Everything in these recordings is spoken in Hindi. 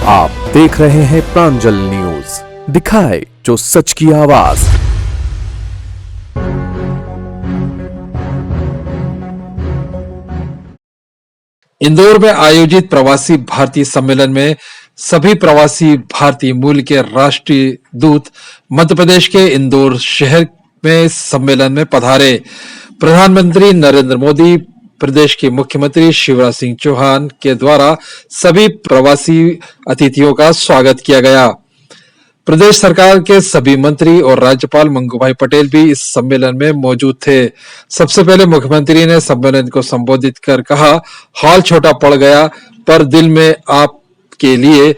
आप देख रहे हैं प्रांजल न्यूज, दिखाए जो सच की आवाज। इंदौर में आयोजित प्रवासी भारतीय सम्मेलन में सभी प्रवासी भारतीय मूल के राष्ट्रीय दूत मध्य प्रदेश के इंदौर शहर में सम्मेलन में पधारे। प्रधानमंत्री नरेंद्र मोदी, प्रदेश के मुख्यमंत्री शिवराज सिंह चौहान के द्वारा सभी प्रवासी अतिथियों का स्वागत किया गया। प्रदेश सरकार के सभी मंत्री और राज्यपाल मंगूभाई पटेल भी इस सम्मेलन में मौजूद थे। सबसे पहले मुख्यमंत्री ने सम्मेलन को संबोधित कर कहा, हाल छोटा पड़ गया पर दिल में आपके लिए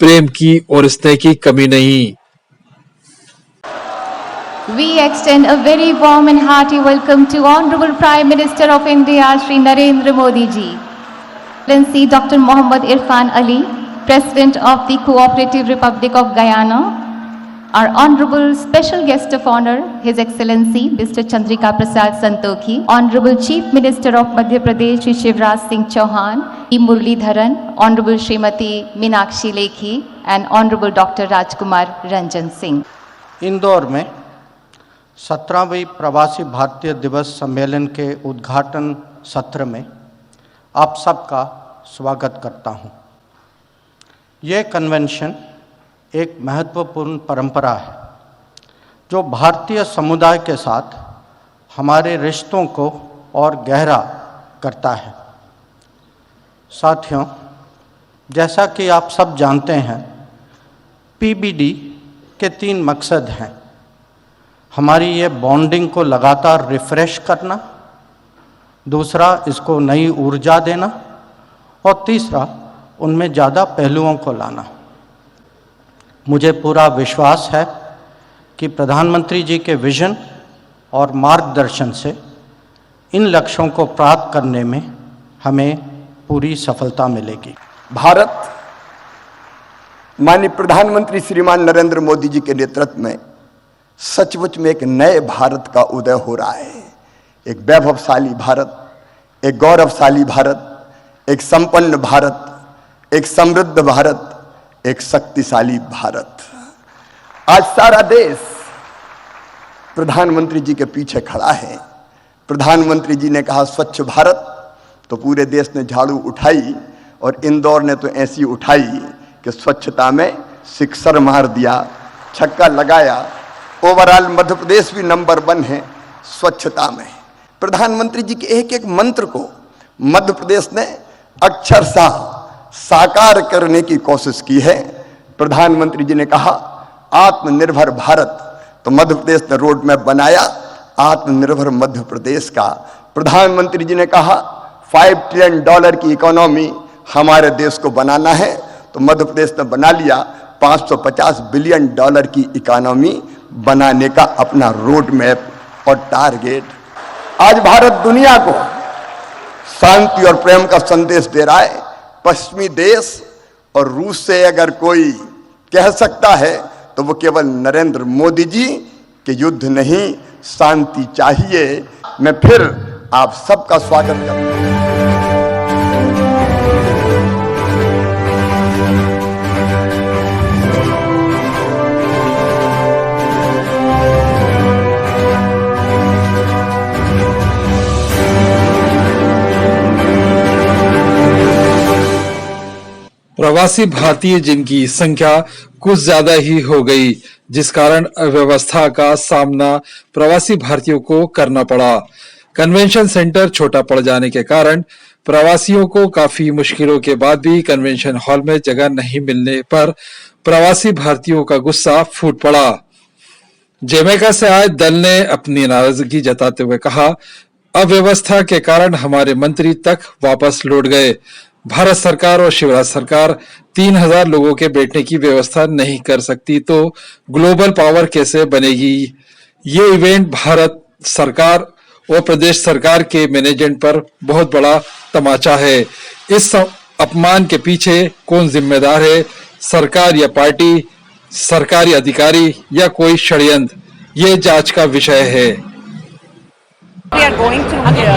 प्रेम की और स्नेह की कमी नहीं। We extend a very warm and hearty welcome to Honorable Prime Minister of India, Shri Narendra Modi ji. Excellency Dr. Mohammad Irfan Ali, President of the Cooperative Republic of Guyana. Our Honorable Special Guest of Honor, His Excellency Mr. Chandrika Prasad Santokhi, Honorable Chief Minister of Madhya Pradesh, Shri Shivraj Singh Chauhan, E. Muralidharan, Honorable Srimati Meenakshi Lekhi, and Honorable Dr. Rajkumar Ranjan Singh. Indore में 17वीं प्रवासी भारतीय दिवस सम्मेलन के उद्घाटन सत्र में आप सबका स्वागत करता हूं। यह कन्वेंशन एक महत्वपूर्ण परंपरा है जो भारतीय समुदाय के साथ हमारे रिश्तों को और गहरा करता है। साथियों, जैसा कि आप सब जानते हैं, पीबीडी के 3 मकसद हैं। हमारी ये बॉन्डिंग को लगातार रिफ्रेश करना, दूसरा इसको नई ऊर्जा देना और तीसरा उनमें ज़्यादा पहलुओं को लाना। मुझे पूरा विश्वास है कि प्रधानमंत्री जी के विजन और मार्गदर्शन से इन लक्ष्यों को प्राप्त करने में हमें पूरी सफलता मिलेगी। भारत माननीय प्रधानमंत्री श्रीमान नरेंद्र मोदी जी के नेतृत्व में सचमुच में एक नए भारत का उदय हो रहा है। एक वैभवशाली भारत, एक गौरवशाली भारत, एक संपन्न भारत, एक समृद्ध भारत, एक शक्तिशाली भारत। आज सारा देश प्रधानमंत्री जी के पीछे खड़ा है। प्रधानमंत्री जी ने कहा स्वच्छ भारत, तो पूरे देश ने झाड़ू उठाई और इंदौर ने तो ऐसी उठाई कि स्वच्छता में सिक्सर मार दिया, छक्का लगाया। ओवरऑल मध्य प्रदेश भी नंबर 1 है स्वच्छता में। प्रधानमंत्री जी के एक एक मंत्र को मध्य प्रदेश ने अक्षरशः साकार करने की कोशिश की है। प्रधानमंत्री जी ने कहा आत्मनिर्भर भारत, तो मध्य प्रदेश ने रोड मैप बनाया आत्मनिर्भर मध्य प्रदेश का। प्रधानमंत्री जी ने कहा $5 ट्रिलियन की इकोनॉमी हमारे देश को बनाना है, तो मध्य प्रदेश ने बना लिया $550 बिलियन की इकोनॉमी बनाने का अपना रोड मैप और टारगेट। आज भारत दुनिया को शांति और प्रेम का संदेश दे रहा है। पश्चिमी देश और रूस से अगर कोई कह सकता है तो वो केवल नरेंद्र मोदी जी के युद्ध नहीं, शांति चाहिए। मैं फिर आप सबका स्वागत करता हूं। प्रवासी भारतीय जिनकी संख्या कुछ ज्यादा ही हो गई, जिस कारण अव्यवस्था का सामना प्रवासी भारतीयों को करना पड़ा। कन्वेंशन सेंटर छोटा पड़ जाने के कारण प्रवासियों को काफी मुश्किलों के बाद भी कन्वेंशन हॉल में जगह नहीं मिलने पर प्रवासी भारतीयों का गुस्सा फूट पड़ा। जमैका से आए दल ने अपनी नाराजगी जताते हुए कहा, अव्यवस्था के कारण हमारे मंत्री तक वापस लौट गए। भारत सरकार और शिवराज सरकार 3000 लोगों के बैठने की व्यवस्था नहीं कर सकती तो ग्लोबल पावर कैसे बनेगी। ये इवेंट भारत सरकार और प्रदेश सरकार के मैनेजमेंट पर बहुत बड़ा तमाचा है। इस अपमान के पीछे कौन जिम्मेदार है, सरकार या पार्टी, सरकारी अधिकारी या कोई षड्यंत्र, ये जांच का विषय है। We are going through here.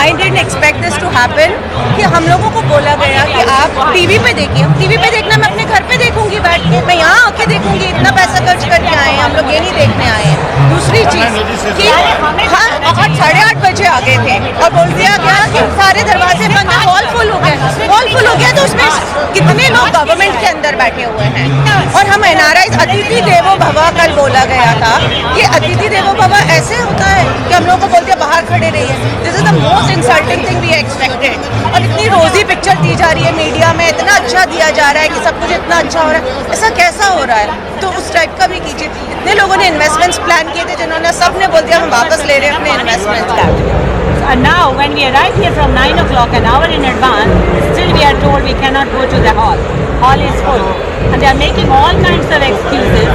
I didn't expect this to happen. कि हम लोगों को बोला गया कि आप टीवी पे देखिए। टीवी पे देखना मैं अपने घर पे देखूंगी बैठ के, मैं यहाँ आके देखूंगी। इतना पैसा खर्च करके आए हैं हम लोग, ये नहीं देखने आए हैं। दूसरी चीज कि हम 8:30 बजे आ गए थे और बोल दिया गया कि सारे दरवाजे बंद हैं, हॉल फुल हो गया। हॉल फुल हो गया तो उसमें कितने लोग गवर्नमेंट के अंदर बैठे हुए हैं। और हम NRI अतिथि देवो भव कल बोला गया था कि अतिथि देवो भव ऐसे होता है कि हम लोग को बोलते हैं बाहर खड़े रहिए। This is the most insulting thing we expected. और इतनी रोजी पिक्चर दी जा रही है मीडिया में, इतना अच्छा दिया जा रहा है कि सब कुछ इतना अच्छा हो रहा है। ऐसा कैसा हो रहा है? तो उस टाइप का भी कीजिए। इतने लोगों ने इन्वेस्टमेंट्स प्लान किए थे जिन्होंने सब ने बोल दिया हम वापस ले रहे हैं अपने investments. And now when we arrive here from 9 o'clock, an hour in advance, still we are told we cannot go to the hall. Hall is full. And they are making all kinds of excuses,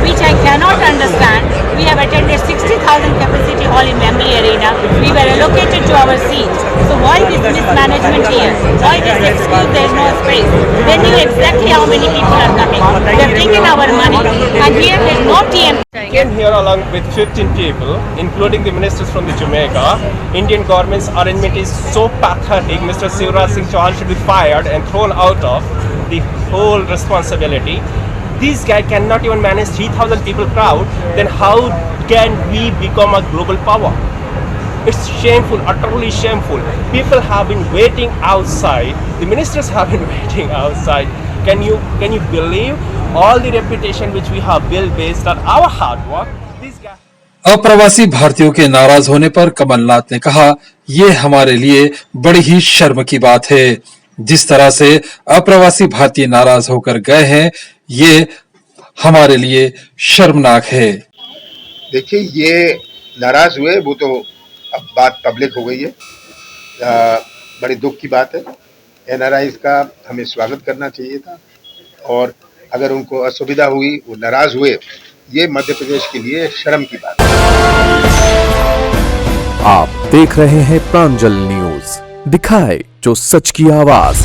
which I cannot understand. We have attended 60,000 capacity hall in Wembley Arena. We were allocated to our seats. So why this mismanagement here? Why this excuse there is no space? They knew exactly how many people are coming. They have taken our money. And here there is no TM. I came here along with 15 people, including the ministers from the Jamaica. Indian government's arrangement is so pathetic. Mr. Shivraj Singh Chauhan should be fired and thrown out of the whole responsibility. This guy cannot even manage 3,000 people crowd. Then how can we become a global power? It's shameful, utterly shameful. People have been waiting outside. The ministers have been waiting outside. Can you believe all the reputation which we have built based on our hard work? This guy. अप्रवासी भारतीयों के नाराज होने पर कमलनाथ ने कहा, ये हमारे लिए बड़ी ही शर्म की बात है। जिस तरह से अप्रवासी भारतीय नाराज होकर गए हैं, ये हमारे लिए शर्मनाक है। देखिए, ये नाराज हुए वो तो अब बात पब्लिक हो गई है। बड़ी दुख की बात है। NRI का हमें स्वागत करना चाहिए था, और अगर उनको असुविधा हुई, वो नाराज हुए, ये मध्य प्रदेश के लिए शर्म की बात है। आप देख रहे हैं प्रांजल न्यूज, दिखाए जो सच की आवाज।